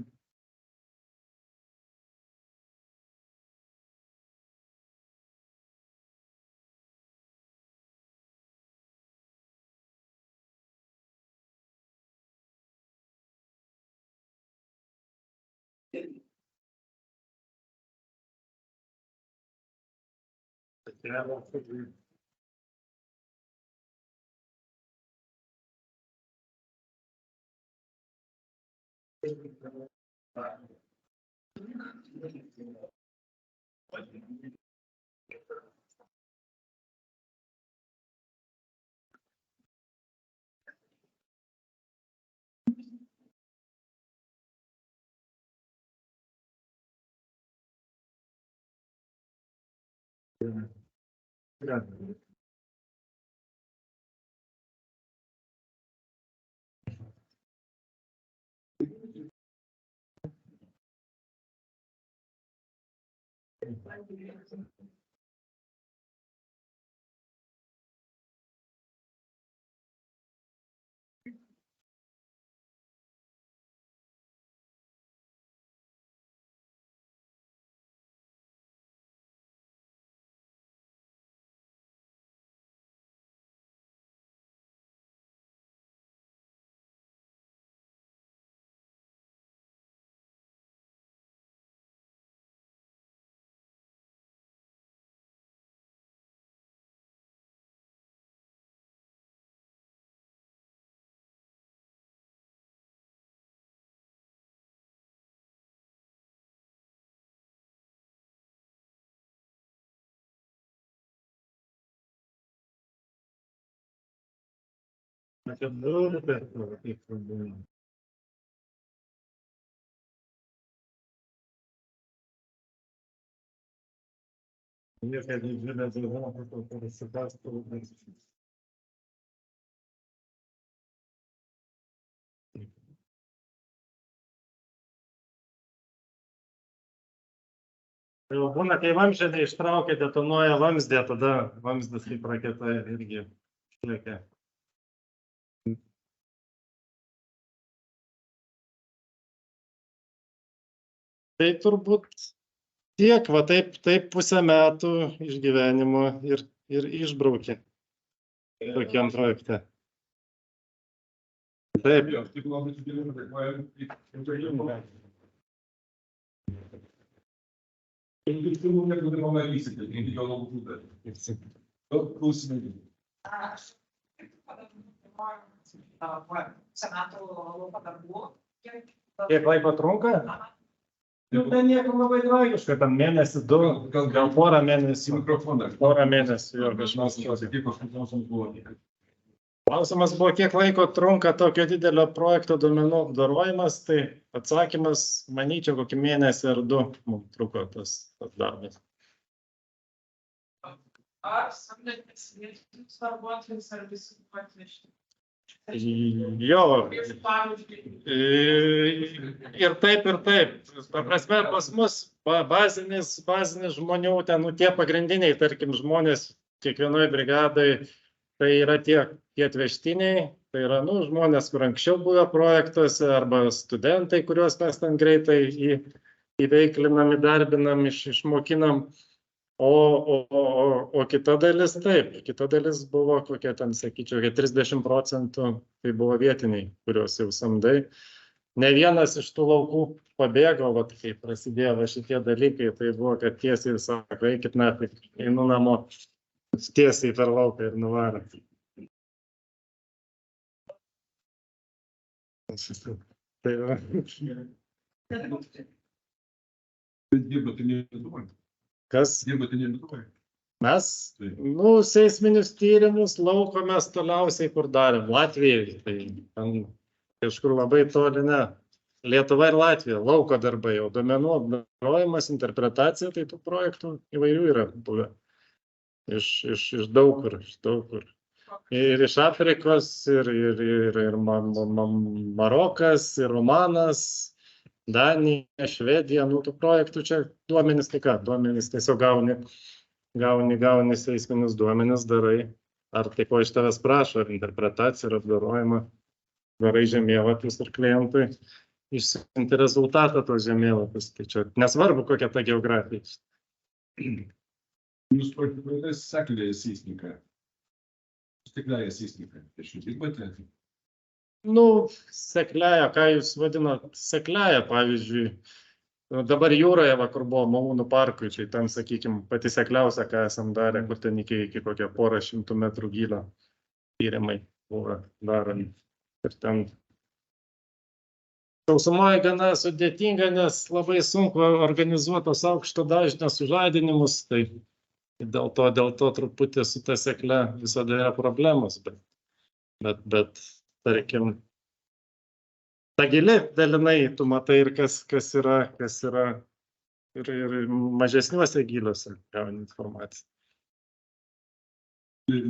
Speaker 1: Jau būna, kai vamzdžio neištraukia, detonuoja vamzdė, tada vamzdis kaip raketa irgi išlėkia. Tai turbūt tiek, va taip pusę metų išgyvenimo ir išbraukė tokiam projekte. Taip. Kiek laiko trunka? Ten nieko labai tragiško, ten mėnesį, du, gal porą mėnesių. Jo, kažkas. Klausimas buvo, kiek laiko trunka tokio didelio projekto duomenų apdorojimas, tai atsakymas, manyčiau, kokį mėnesį ar du mums truko tas darbas.
Speaker 2: Ar samdėtės vietinius darbuotojus ar visi atvežti?
Speaker 1: Jo, ir taip. Ta prasme, pas mus bazinis žmonių, ten, tie pagrindiniai, tarkim, žmonės kiekvienoje brigadai, tai yra tie atvežtiniai, tai yra žmonės, kur anksčiau buvę projektuose, arba studentai, kuriuos mes ten greitai įveiklinam, įdarbinam, išmokinam. O kita dalis taip, kita dalis buvo kokia ten, sakyčiau, 30% tai buvo vietiniai, kuriuos jau samdai. ne vienas iš tų laukų pabėgo, vat, kai prasidėjo va šitie dalykai, tai buvo, kad tiesiai sako, eikit metai, einu namo, tiesiai per lauką ir nuvarė. Tai va.
Speaker 3: Dirbote ne Lietuvoj.
Speaker 1: Kas?
Speaker 3: Dirbote ne Lietuvoj.
Speaker 1: Mes,
Speaker 3: Taip.
Speaker 1: nu, seisminius tyrimus lauko mes toliausiai kur darėm, Latvijai, tai ten kažkur labai toli, ne. Lietuva ir Latvija, lauko darbai, jau duomenų apdorojimas, interpretacija, tai tų projektų įvairių yra buvę. Iš daug kur, iš daug kur. Ir iš Afrikos, ir Marokas, ir Omanas, Danija, Švedija, nu, tų projektų čia duomenys, tai ką, duomenys tiesiog gauni seisminius duomenis, darai, ar tai ko iš tavęs prašo, ar interpretacija, ar apdorojimą, darai žemėlapius ir klientui išsiunti rezultatą tos žemėlapius, tai čia nesvarbu, kokia ta geografija.
Speaker 3: Jūs projektuojate sekliąją seismiką. Sekliąją seismiką. Tai šį dirbate?
Speaker 1: Nu, sekliąją, ką jūs vadinat sekliąją, pavyzdžiui, dabar jūroje, va, kur buvo Malūnų parkui, tai ten, sakykime, pati sekliausia, ką esam darę, kur ten iki kokią porą šimtų metrų gylio tyrimai buvo daromi. Ir ten sausumoje gana sudėtinga, nes labai sunku organizuotos aukšto dažnio sužadinimus, tai dėl to truputį su ta sekle visada yra problemos, bet tarkim, ta gili dalinai, tu matai ir kas yra ir mažesniuose gyliuose gauni informaciją.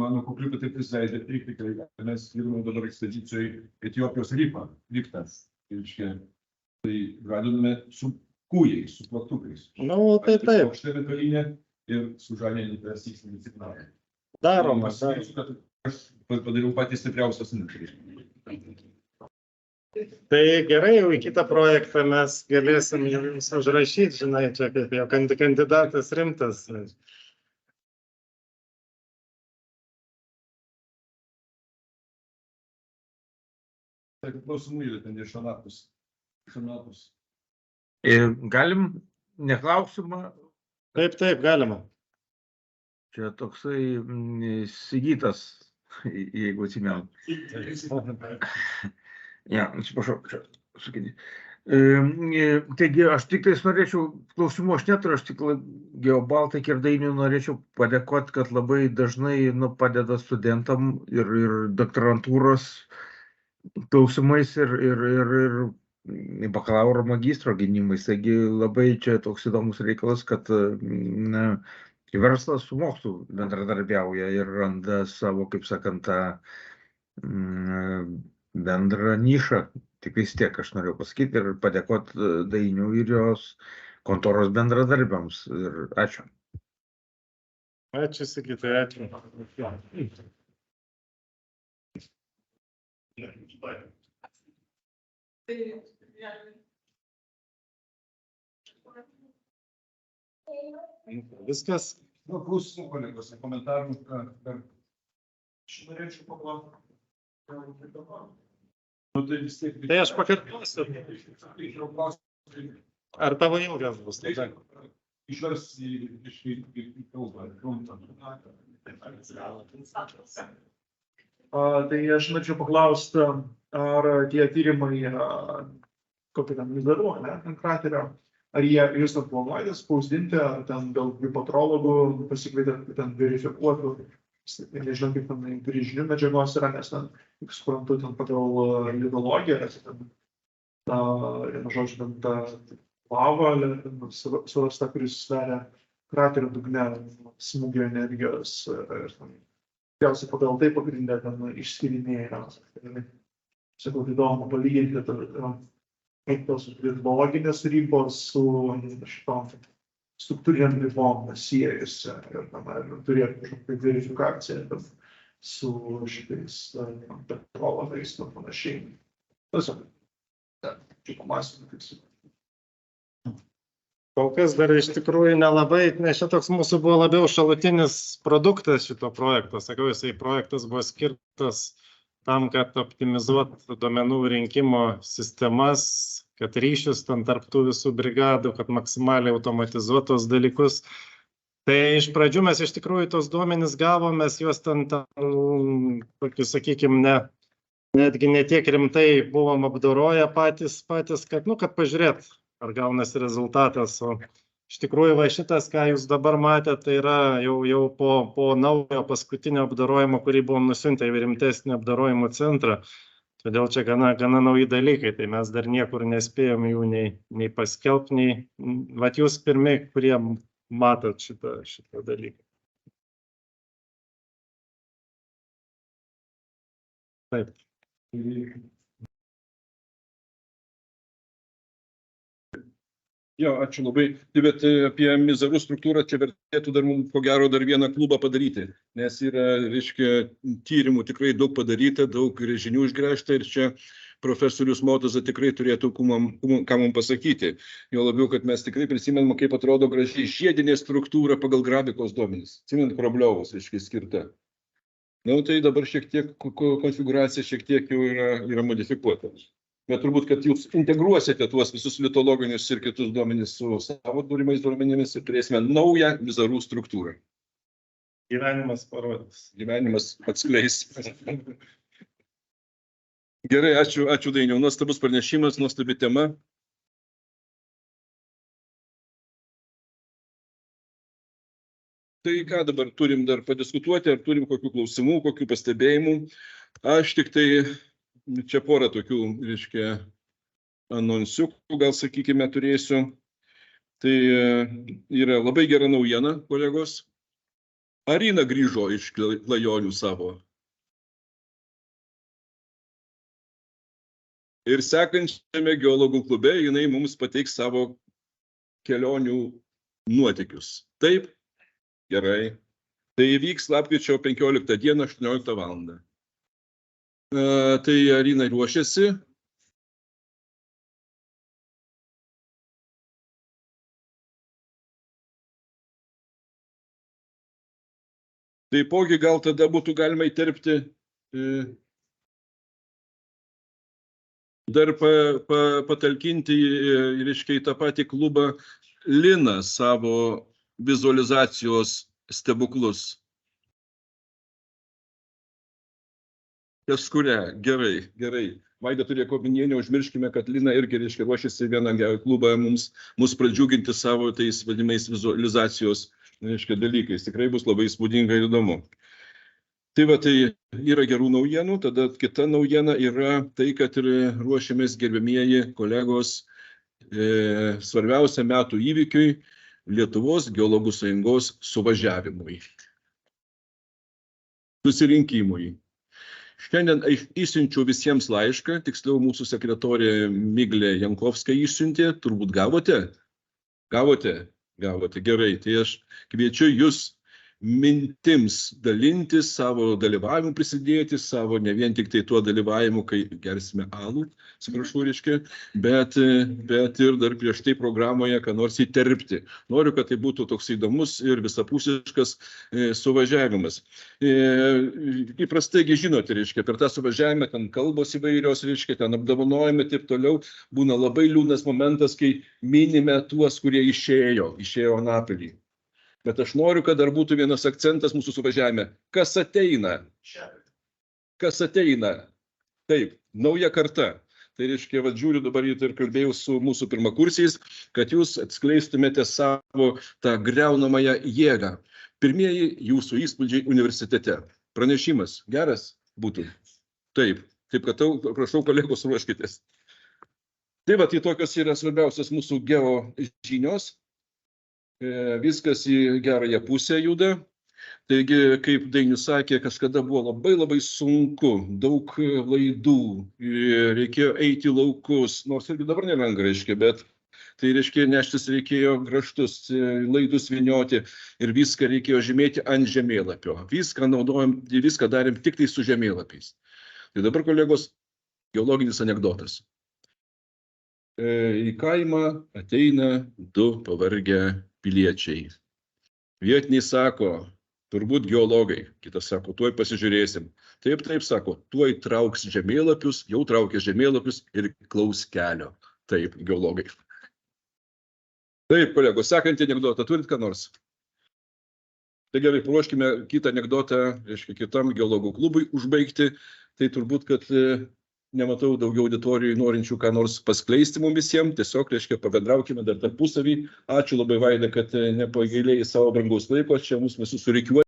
Speaker 3: Mano kuklių patirtis leidžia teigti, kad mes dirbame dabar ekspedicijoje Etiopijos riftas. Tai radome su kūjais, su plaktukais.
Speaker 1: Nu, tai taip.
Speaker 3: Aukšta vėtolinė ir sužadinti per seisminį signalą.
Speaker 1: Daroma.
Speaker 3: Aš padariau patį stipriausias nuotraukas.
Speaker 1: Tai gerai, jau į kitą projektą mes galėsim jums užrašyti, žinai, čia kaip jau kandidatas rimtas.
Speaker 3: Tai klausimų yra ten iš anapus.
Speaker 4: Galim neklausimą?
Speaker 1: Taip, galima.
Speaker 4: Čia toksai Sigitas, jeigu atsimenu. Ja, atsiprašau, čia sakinį. Taigi, aš tik tais norėčiau, klausimų aš neturiu, aš tik Geobaltai Kėdainių norėčiau padėkoti, kad labai dažnai padeda studentam ir doktorantūros klausimais ir bakalauro magistro gynimais. Taigi labai čia toks įdomus reikalas, kad verslas su mokslu bendradarbiauja ir randa savo, kaip sakant, tą bendrą nišą. Tik vis tiek aš noriu pasakyti ir padėkoti Dainių ir jos kontoros bendradarbiams. Ir ačiū.
Speaker 1: Ačiū, Sigitai, ačiū. Viskas.
Speaker 3: Nu, klausimų kolegos, komentarų. Aš norėčiau paklausti.
Speaker 1: Tai aš pakartosiu. Ar tavo ilgas bus?
Speaker 3: Išvers į kalbą.
Speaker 5: Tai aš norėčiau paklausti, ar tie tyrimai, kokį ten izoliuoja, ant kraterio, ar jūs ten planuojate spausdinti, ar ten dėl patrologų pasikvietėte, ten verifikuotų, nežinau, kaip ten žinių medžiagos yra, nes ten, kaip suprantu, ten pagal lidologiją, žodžiu, ten ta lava surasta, kuris sveria kraterio dugne smūgio energijos ir tikriausiai pagal tai pagrindę ten išskyrinėja. Sakau, įdomu palyginti, kaip tos lidologinės ribos su šitom struktūrinėm ribom siejasi ir turėtų kažkokią verifikaciją su šitais petrologais ir panašiai. Tiesiog, čia pamąstymą, kaip sakau.
Speaker 1: Kol kas dar iš tikrųjų nelabai, nes šitoks mūsų buvo labiau šalutinis produktas šito projekto. Sakau, jisai projektas buvo skirtas tam, kad optimizuot duomenų rinkimo sistemas, kad ryšius ten tarp tų visų brigadų, kad maksimaliai automatizuotos dalykus. Tai iš pradžių mes iš tikrųjų tos duomenys gavom, mes juos ten tokius, sakykime, netgi ne tiek rimtai buvom apdoroję patys, kad pažiūrėt, ar gaunasi rezultatas. O iš tikrųjų, va šitas, ką jūs dabar matėte, tai yra jau po naujo paskutinio apdorojimo, kurį buvom nusiuntę į rimtesnį apdorojimo centrą. Todėl čia gana nauji dalykai, tai mes dar niekur nespėjom jų nei paskelbti, nei... Vat jūs pirmi, kurie matot šitą dalyką. Taip.
Speaker 3: Jo, ačiū labai. Tai bet apie mizarų struktūrą čia vertėtų dar mums, ko gero, dar vieną klubą padaryti, nes yra, reiškia, tyrimų tikrai daug padaryta, daug žinių išgręžta ir čia profesorius Motuzas tikrai turėtų ką mums pasakyti. Jo labiau, kad mes tikrai prisimenam, kaip atrodo gražiai žiedinė struktūra pagal grafikos duomenys. Atsimint Krobliovas, reiškia, skirta. Na, tai dabar šiek tiek konfiguracija šiek tiek jau yra modifikuota. Bet turbūt, kad jūs integruosite tuos visus litologinius ir kitus duomenys su savo turimais duomenimis ir turėsime naują mizarų struktūrą.
Speaker 1: Gyvenimas parodys.
Speaker 3: Gyvenimas atskleis. Gerai, ačiū Dainiau. Nuostabus pranešimas, nuostabi tema. Tai ką dabar turim dar padiskutuoti, ar turim kokių klausimų, kokių pastebėjimų. Aš tik tai čia porą tokių, reiškia, anonsiukų, gal sakykime, turėsiu. Tai yra labai gera naujiena, kolegos. Arina grįžo iš klajonių savo. Ir sekančiame geologų klube jinai mums pateiks savo kelionių nuotykius. Taip, gerai. Tai įvyks lapkričio 15 dieną, 18 val. Tai Arina ruošiasi. Taipogi gal tada būtų galima įterpti dar patalkinti, reiškia, į tą patį klubą Liną savo vizualizacijos stebuklus. Kažkuria, gerai. Vaida Turėkovinienė, neužmirškime, kad Lina irgi, reiškia, ruošiasi vieną klubą mus pradžiuginti savo tais vadimais vizualizacijos, reiškia, dalykais. Tikrai bus labai įspūdinga ir įdomu. Tai va, tai yra gerų naujienų. Tada kita naujiena yra tai, kad ir ruošiamės, gerbėmieji kolegos, svarbiausia metų įvykiui Lietuvos geologų sąjungos suvažiavimui. Susirinkimui. Šiandien išsiunčiau visiems laišką, tiksliau mūsų sekretorė Miglė Jankovska išsiuntė, turbūt gavote? Gavote, gerai. Tai aš kviečiu jūs mintims dalintis, savo dalyvavimu prisidėti, savo ne vien tik tai tuo dalyvavimu, kai gersime alų, atsiprašau, reiškia, bet ir dar prieš tai programoje, ką nors įterpti. Noriu, kad tai būtų toks įdomus ir visapusiškas suvažiavimas. Įprastai, žinote, reiškia, per tą suvažiavimą ten kalbos įvairios, reiškia, ten apdovanojami, taip toliau, būna labai liūdnas momentas, kai minime tuos, kurie išėjo anapilį. Bet aš noriu, kad dar būtų vienas akcentas mūsų suvažiavime. Kas ateina? Kas ateina? Taip, nauja karta. Tai reiškia, žiūriu dabar ir kalbėjau su mūsų pirmakursiais, kad jūs atskleistumėte savo tą griaunamąją jėgą. Pirmieji jūsų įspūdžiai universitete. Pranešimas geras būtų? Taip, kad prašau kolegos, ruoškitės. Tai va, tai tokios yra svarbiausias mūsų geo žinios. Viskas į gerąją pusę juda. Taigi, kaip Dainius sakė, kažkada buvo labai sunku, daug laidų, reikėjo eiti į laukus, nors irgi dabar nelengva, reiškia, bet tai reiškia, neštis reikėjo graštus, laidus vynioti ir viską reikėjo žymėti ant žemėlapio. Viską darėm tik tai su žemėlapiais. Tai dabar, kolegos, geologinis anekdotas. Į kaimą ateina du pavargę piliečiai. Vietiniai sako, Turbūt geologai. Kitas sako, tuoj pasižiūrėsim. Taip, sako, tuoj trauks žemėlapius, jau traukia žemėlapius ir klaus kelio. Taip, geologai. Taip, kolegos, sekantį anekdotą turit ką nors? Tai gerai, paruoškime kitą anekdotą, reiškia, kitam geologų klubui užbaigti. Tai turbūt, kad nematau daugiau auditorijų norinčių ką nors paskleisti mums visiems. Tiesiog, reiškia, pabendraukime dar tarpusavį. Ačiū labai, Vaida, kad nepagailėjai savo brangaus laiko. Čia mūsų visus surikiuoja.